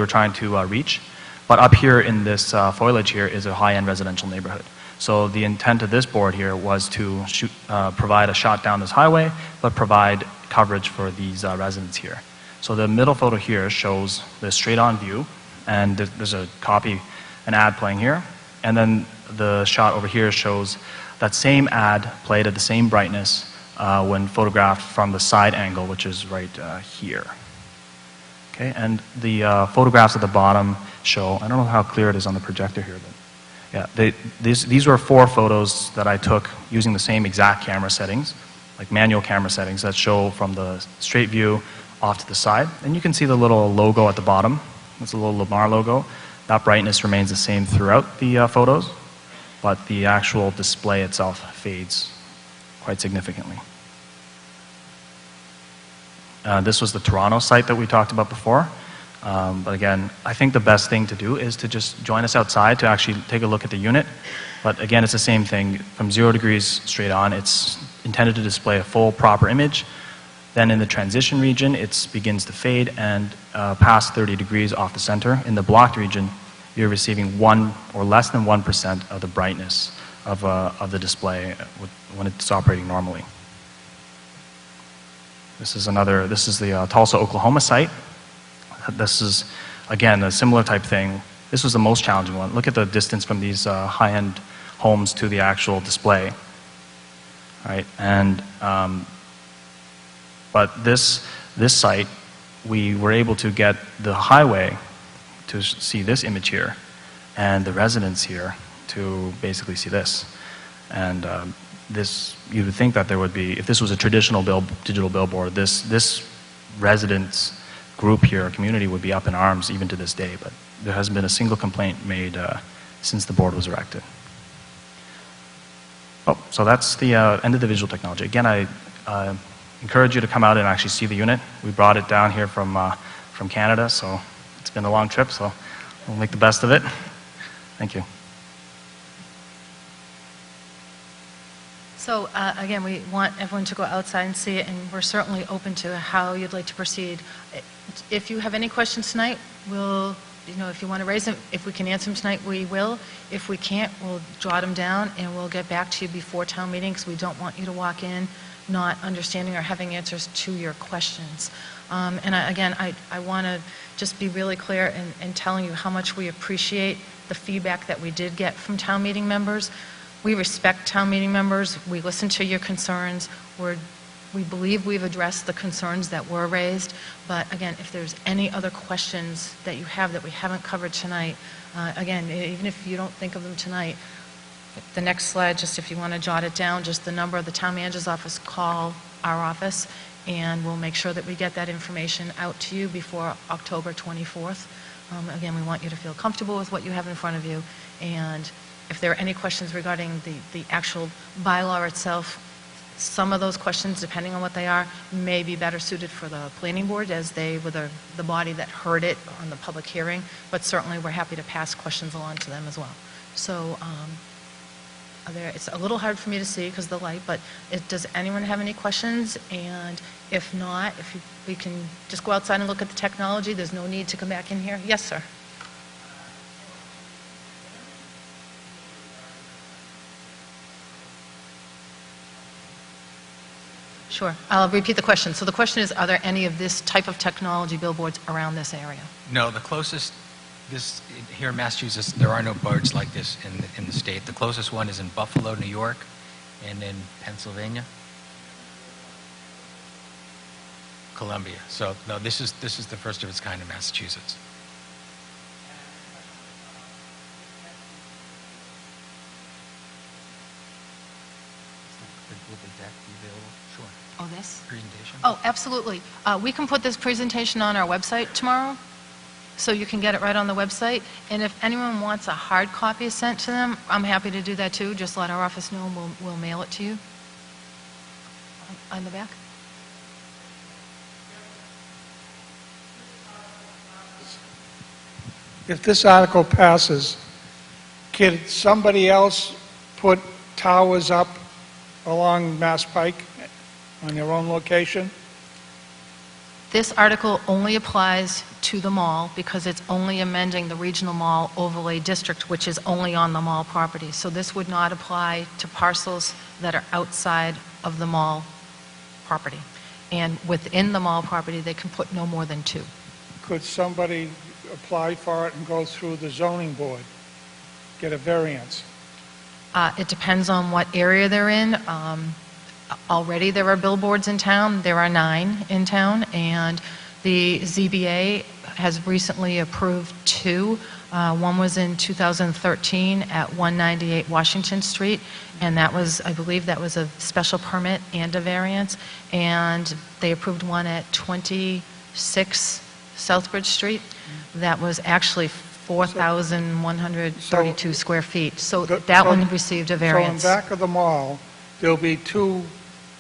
trying to reach. But up here in this foliage here is a high-end residential neighborhood. So the intent of this board here was to provide a shot down this highway, but provide coverage for these residents here. So the middle photo here shows the straight-on view, and there's a copy, an ad playing here. And then the shot over here shows that same ad played at the same brightness when photographed from the side angle, which is right here. Okay, and the photographs at the bottom show, I don't know how clear it is on the projector here, but yeah, these were 4 photos that I took using the same exact camera settings, like manual camera settings that show from the straight view off to the side. And you can see the little logo at the bottom. It's a little Lamar logo. That brightness remains the same throughout the photos, but the actual display itself fades quite significantly. This was the Toronto site that we talked about before. But again, I think the best thing to do is to just join us outside to actually take a look at the unit. But again, it's the same thing. From 0 degrees straight on, it's intended to display a full proper image. Then in the transition region, it begins to fade, and past 30 degrees off the center. In the blocked region, you're receiving 1 or less than 1% of the brightness of the display when it's operating normally. This is the Tulsa, Oklahoma site. This is, again, a similar type thing. This was the most challenging one. Look at the distance from these high-end homes to the actual display. Right? And, but this site, we were able to get the highway to see this image here, and the residents here to basically see this. And this, you would think that there would be, if this was a traditional digital billboard, this residents group here, community, would be up in arms even to this day, but there hasn't been a single complaint made since the board was erected. Oh, so that's the end of the visual technology. Again, I encourage you to come out and actually see the unit. We brought it down here from Canada, so it's been a long trip, so we'll make the best of it. Thank you. So again, we want everyone to go outside and see it, and we're certainly open to how you'd like to proceed. If you have any questions tonight, we'll, if you want to raise them, if we can answer them tonight, we will. If we can't, we'll jot them down, and we'll get back to you before town meeting, because we don't want you to walk in not understanding or having answers to your questions. And I want to just be really clear in telling you how much we appreciate the feedback that we did get from town meeting members. We respect town meeting members. We listen to your concerns. We believe we've addressed the concerns that were raised. But again, if there's any other questions that you have that we haven't covered tonight, again, even if you don't think of them tonight, the next slide, just if you want to jot it down, just the number of the town manager's office, call our office, and we'll make sure that we get that information out to you before October 24th. Again, we want you to feel comfortable with what you have in front of you, and if there are any questions regarding the actual bylaw itself, some of those questions, depending on what they are, may be better suited for the planning board, as they were the body that heard it on the public hearing, but certainly we're happy to pass questions along to them as well. So it's a little hard for me to see because of the light, but does anyone have any questions? And if not, we can just go outside and look at the technology. There's no need to come back in here. Yes, sir. Sure. I'll repeat the question. So the question is, are there any of this type of technology billboards around this area? No, the closest, here in Massachusetts, there are no boards like this in the state. The closest one is in Buffalo, New York, and in Pennsylvania. Columbia. So no, this is the first of its kind in Massachusetts. Will the deck be available? this? Presentation? Oh, absolutely. We can put this presentation on our website tomorrow, so you can get it right on the website. And if anyone wants a hard copy sent to them, I'm happy to do that too. Just let our office know and we'll mail it to you. On the back? If this article passes, can somebody else put towers up along Mass Pike on their own location? This article only applies to the mall because it's only amending the regional mall overlay district, which is only on the mall property. So this would not apply to parcels that are outside of the mall property. And within the mall property, they can put no more than 2. Could somebody apply for it and go through the zoning board, get a variance? It depends on what area they're in. Already there are billboards in town. There are 9 in town, and the ZBA has recently approved 2. One was in 2013 at 198 Washington Street, and that was, I believe that was a special permit and a variance, and they approved one at 26 Southbridge Street. That was actually 4,132 square feet. So that one received a variance. So in back of the mall, there'll be 2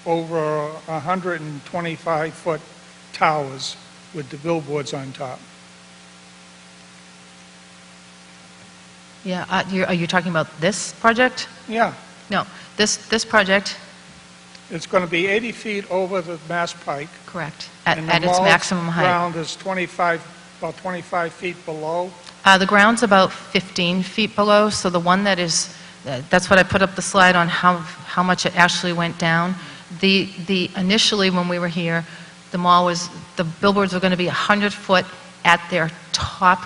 over 125-foot towers with the billboards on top. Yeah, are you talking about this project? Yeah, No, this project, it's going to be 80 feet over the Mass Pike. correct, and the at its mall's maximum height. ground is about 25 feet below. The ground's about 15 feet below, so the one that is, that's what I put up the slide on how much it actually went down. Initially, when we were here, the billboards were going to be 100 foot at their top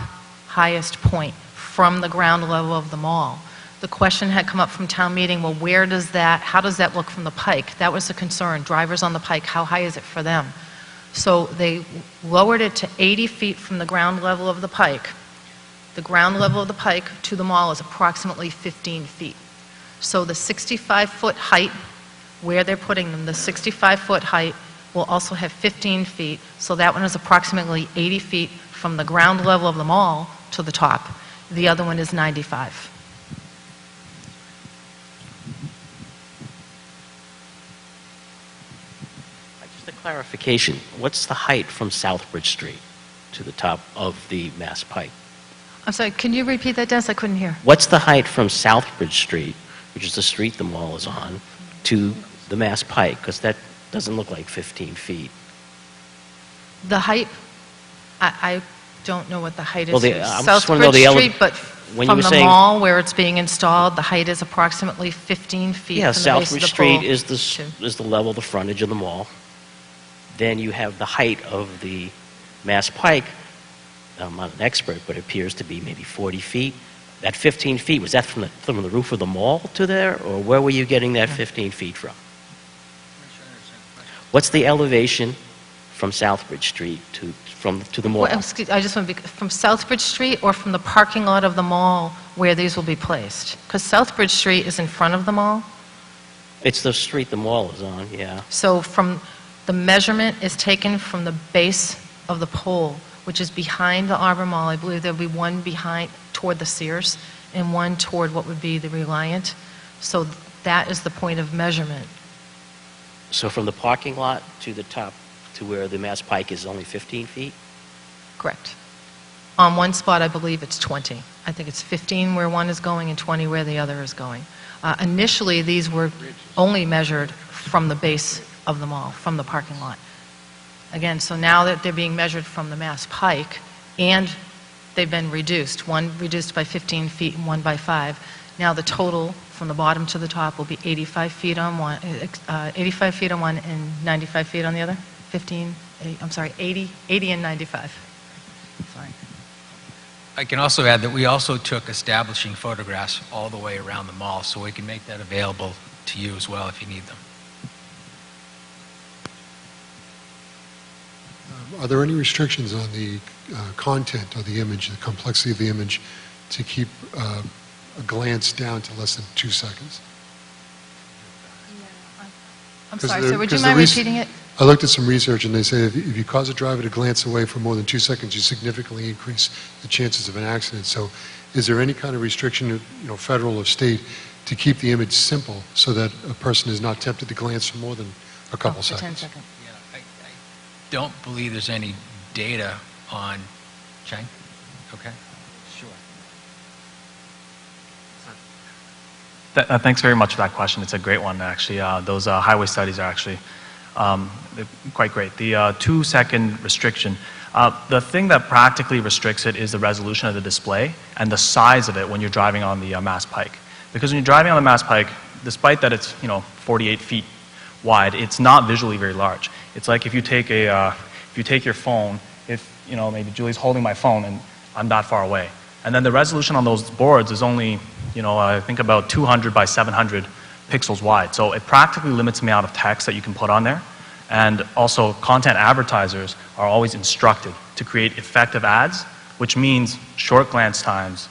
highest point from the ground level of the mall. The question had come up from town meeting, well, how does that look from the Pike? That was the concern. Drivers on the Pike, how high is it for them? So they lowered it to 80 feet from the ground level of the Pike. The ground level of the Pike to the mall is approximately 15 feet. So the 65-foot height, where they're putting them, the 65-foot height will also have 15 feet. So that one is approximately 80 feet from the ground level of the mall to the top. The other one is 95. Just a clarification, what's the height from Southbridge Street to the top of the Mass Pike? I'm sorry, can you repeat that, Dennis? I couldn't hear. What's the height from Southbridge Street, which is the street the mall is on, to the Mass Pike? Because that doesn't look like 15 feet. The height, I don't know what the height is Well, from I just wanna know Southbridge the Street, but when you from were the saying- mall where it's being installed, the height is approximately 15 feet Yeah, from the base of Southbridge the Street pole. is the level, the frontage of the mall. Then you have the height of the Mass Pike. I'm not an expert, but it appears to be maybe 40 feet. That 15 feet, was that from the roof of the mall to there, or where were you getting that 15 feet from? What's the elevation from Southbridge Street to the mall? Well, excuse, I just want to be, from Southbridge Street or from the parking lot of the mall where these will be placed? Because Southbridge Street is in front of the mall, It's the street the mall is on, yeah. so the measurement is taken from the base of the pole, which is behind the Arbor Mall. I believe there'll be one behind, toward the Sears, and one toward what would be the Reliant. So that is the point of measurement. So from the parking lot to the top, to where the Mass Pike is only 15 feet? Correct. On one spot, I believe it's 20. I think it's 15 where one is going and 20 where the other is going. Initially, these were only measured from the base of the mall, from the parking lot. Again, so now that they're being measured from the Mass Pike, and they've been reduced, one reduced by 15 feet and one by 5. Now the total from the bottom to the top will be 85 feet on one, 85 feet on one and 95 feet on the other. 80 and 95. Sorry. I can also add that we also took establishing photographs all the way around the mall, so we can make that available to you as well if you need them. Are there any restrictions on the content of the image, the complexity of the image, to keep a glance down to less than 2 seconds? I'm 'Cause sorry, the- sir, would you 'cause the mind res- repeating it? I looked at some research, and they say if you cause a driver to glance away for more than 2 seconds, you significantly increase the chances of an accident. So is there any kind of restriction, federal or state, to keep the image simple so that a person is not tempted to glance for more than a couple For 10 seconds? seconds. Yeah, I don't believe there's any data on, Chang? Okay. Sure. Thanks very much for that question. It's a great one, actually. Those highway studies are actually they're quite great. The 2-second restriction, the thing that practically restricts it is the resolution of the display and the size of it when you're driving on the Mass Pike. Because when you're driving on the Mass Pike, despite that it's 48 feet wide, it's not visually very large. It's like if you take your phone, maybe Julie's holding my phone and I'm that far away. And then the resolution on those boards is only, I think about 200 by 700 pixels wide. So it practically limits the amount of text that you can put on there. And also, content advertisers are always instructed to create effective ads, which means short glance times,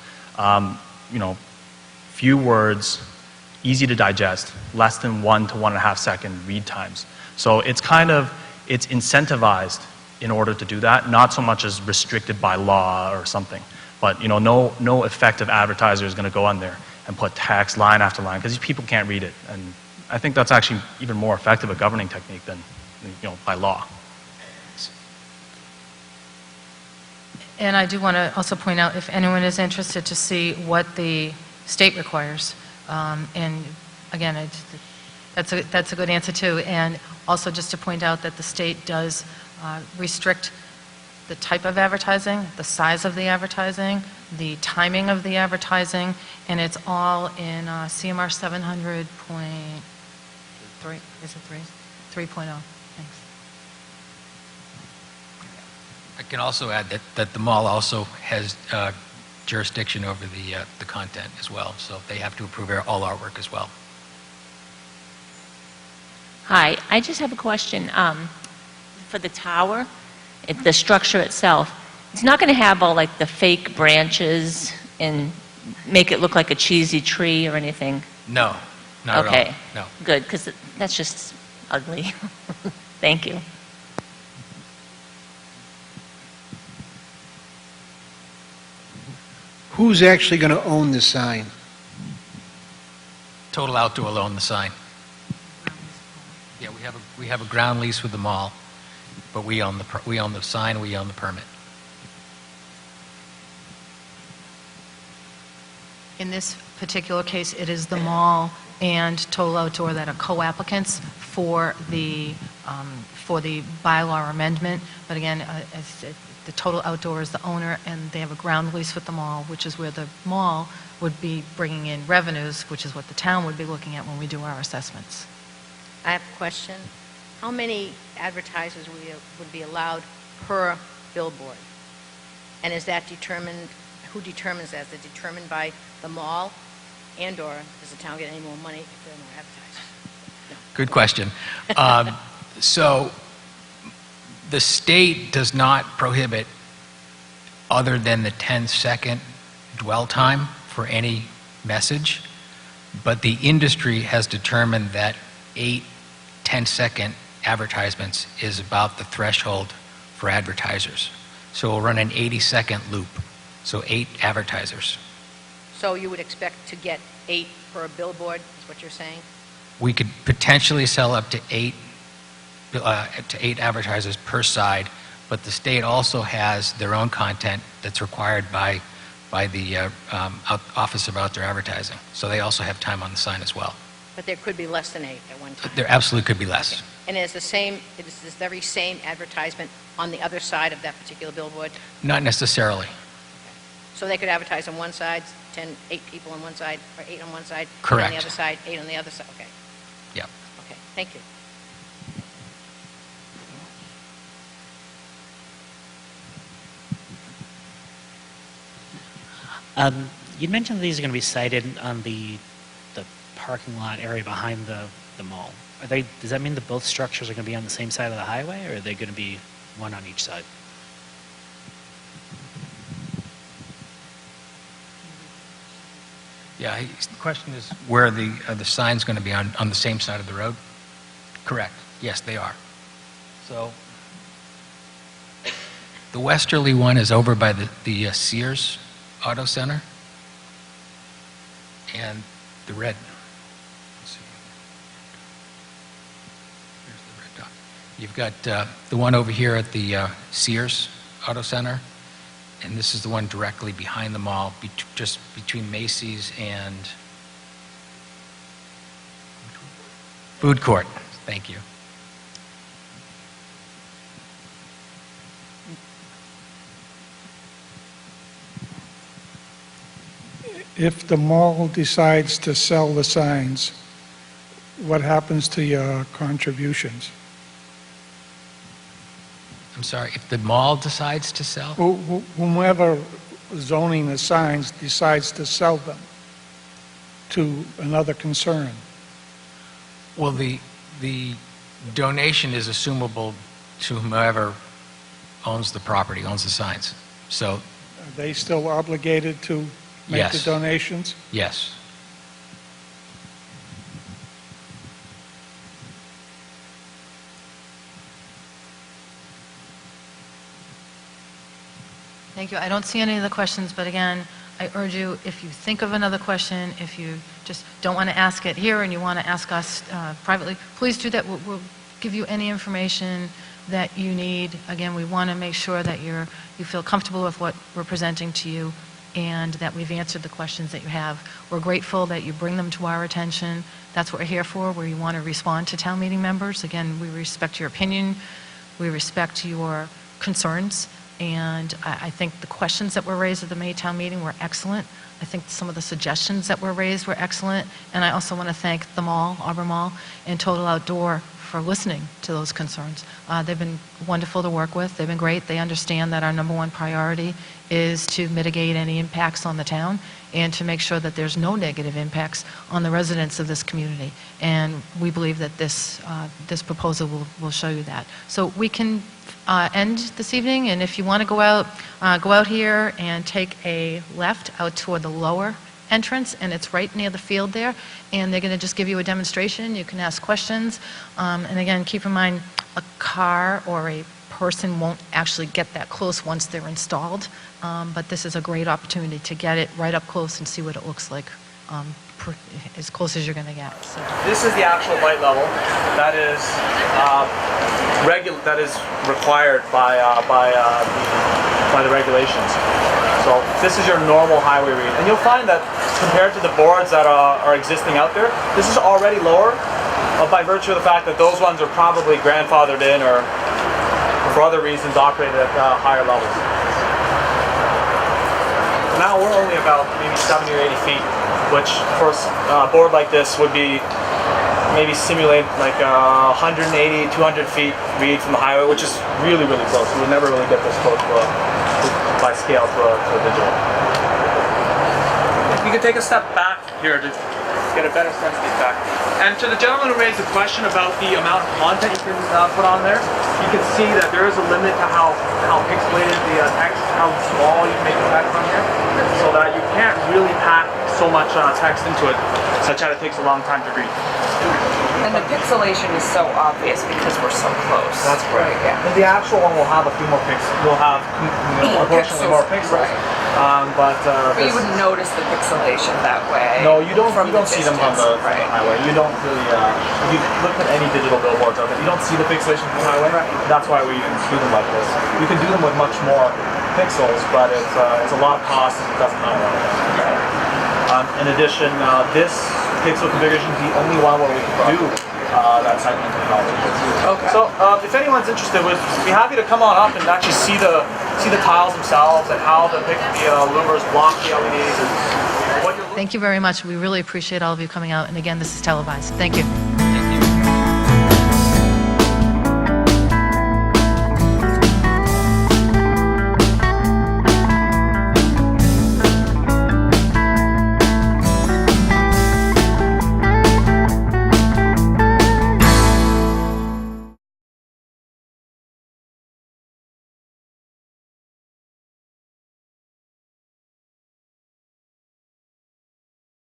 few words, easy to digest, less than 1 to 1.5 second read times. So it's incentivized in order to do that, not so much as restricted by law or something. But no effective advertiser is going to go on there and put text line after line because people can't read it. And I think that's actually even more effective a governing technique than by law. And I do want to also point out, if anyone is interested to see what the state requires, and again, that's a good answer too. And also just to point out that the state does restrict the type of advertising, the size of the advertising, the timing of the advertising, and it's all in CMR 700.3, is it 3.0? Thanks. I can also add that the mall also has jurisdiction over the content as well, so they have to approve all artwork as well. Hi, I just have a question. For the tower, the structure itself, it's not going to have all like the fake branches and make it look like a cheesy tree or anything? No, not Okay. at all. No. Good, because that's just ugly. Thank you. Who's actually going to own the sign? Total Outdoor will own the sign. Yeah, we have a ground lease with the mall, but we own the sign, we own the permit. In this particular case, it is the mall and Total Outdoor that are co-applicants for the bylaw amendment. But again, the Total Outdoor is the owner, and they have a ground lease with the mall, which is where the mall would be bringing in revenues, which is what the town would be looking at when we do our assessments. I have a question. How many advertisers would be allowed per billboard? And is that determined, who determines that? Is it determined by the mall, and/or does the town get any more money if there are more advertisers? No. Good question. So the state does not prohibit other than the 10-second dwell time for any message, but the industry has determined that 8 10-second advertisements is about the threshold for advertisers. So we'll run an 80-second loop, so 8 advertisers. So you would expect to get 8 per billboard, is what you're saying? We could potentially sell up to 8 advertisers per side, but the state also has their own content that's required by the Office of Outdoor Advertising. So they also have time on the sign as well. But there could be less than 8 at one time? There absolutely could be less. And is this very same advertisement on the other side of that particular billboard? Not necessarily. So they could advertise on one side, 8 people on one side, or 8 on one side? Correct. 8 on the other side, 8 on the other side, okay. Yeah. Okay, thank you. You mentioned that these are going to be sited on the parking lot area behind the mall. Does that mean that both structures are going to be on the same side of the highway, or are they going to be one on each side? Yeah, the question is where the sign's going to be on the same side of the road? Correct. Yes, they are. So the westerly one is over by the Sears Auto Center. And the red, let's see. Here's the red dot. You've got the one over here at the Sears Auto Center, and this is the one directly behind the mall, just between Macy's and Food Court. Thank you. If the mall decides to sell the signs, what happens to your contributions? I'm sorry, if the mall decides to sell? Whomever zoning the signs decides to sell them to another concern. Well, the donation is assumable to whomever owns the property, owns the signs. So, Are they still obligated to make the Yes. donations? yes. Thank you. I don't see any of the questions, but again, I urge you, if you think of another question, if you just don't want to ask it here and you want to ask us privately, please do that. We'll give you any information that you need. Again, we want to make sure that you feel comfortable with what we're presenting to you and that we've answered the questions that you have. We're grateful that you bring them to our attention. That's what we're here for, where you want to respond to town meeting members. Again, we respect your opinion, we respect your concerns, and I think the questions that were raised at the May town meeting were excellent. I think some of the suggestions that were raised were excellent, and I also want to thank the mall, Auburn Mall, and Total Outdoor for listening to those concerns. They've been wonderful to work with. They've been great. They understand that our number one priority is to mitigate any impacts on the town and to make sure that there's no negative impacts on the residents of this community. And we believe that this proposal will show you that. So we can end this evening, and if you want to go out here and take a left out toward the lower entrance, and it's right near the field there, and they're going to just give you a demonstration. You can ask questions, and again, keep in mind, a car or a person won't actually get that close once they're installed, but this is a great opportunity to get it right up close and see what it looks like, as close as you're going to get. So. This is the actual light level that is required by the regulations. So this is your normal highway read, and you'll find that compared to the boards that are existing out there, this is already lower, by virtue of the fact that those ones are probably grandfathered in or for other reasons operated at higher levels. Now we're only about maybe 70 or 80 feet, which for a board like this would be maybe simulate like 180, 200 feet read from the highway, which is really, really close. You would never really get this close by scale to a digital. You can take a step back here to get a better sense of the effect. And to the gentleman who raised the question about the amount of content you can put on there, you can see that there is a limit to how pixelated the text, how small you can make the text on here, so that you can't really pack so much text into it, such that it takes a long time to read. And the pixelation is so obvious because we're so close. That's correct. Right, yeah. And the actual one will have a few more pixels. You'll have proportionally more pixels. Right. But you wouldn't notice the pixelation that way. No, you don't. From You don't see them on the right. highway. You don't really. If you look at any digital billboards out there, you don't see the pixelation from the highway. Right. That's why we do them like this. You can do them with much more pixels, but it's a lot of cost and it doesn't matter. Right. In addition, this pixel configuration is the only one where we can do that segment technology. Okay. So if anyone's interested, we'd be happy to come on up and actually see the tiles themselves and how the louvers block the LEDs and what you're looking. Thank you very much. We really appreciate all of you coming out, and again, this is televised. Thank you.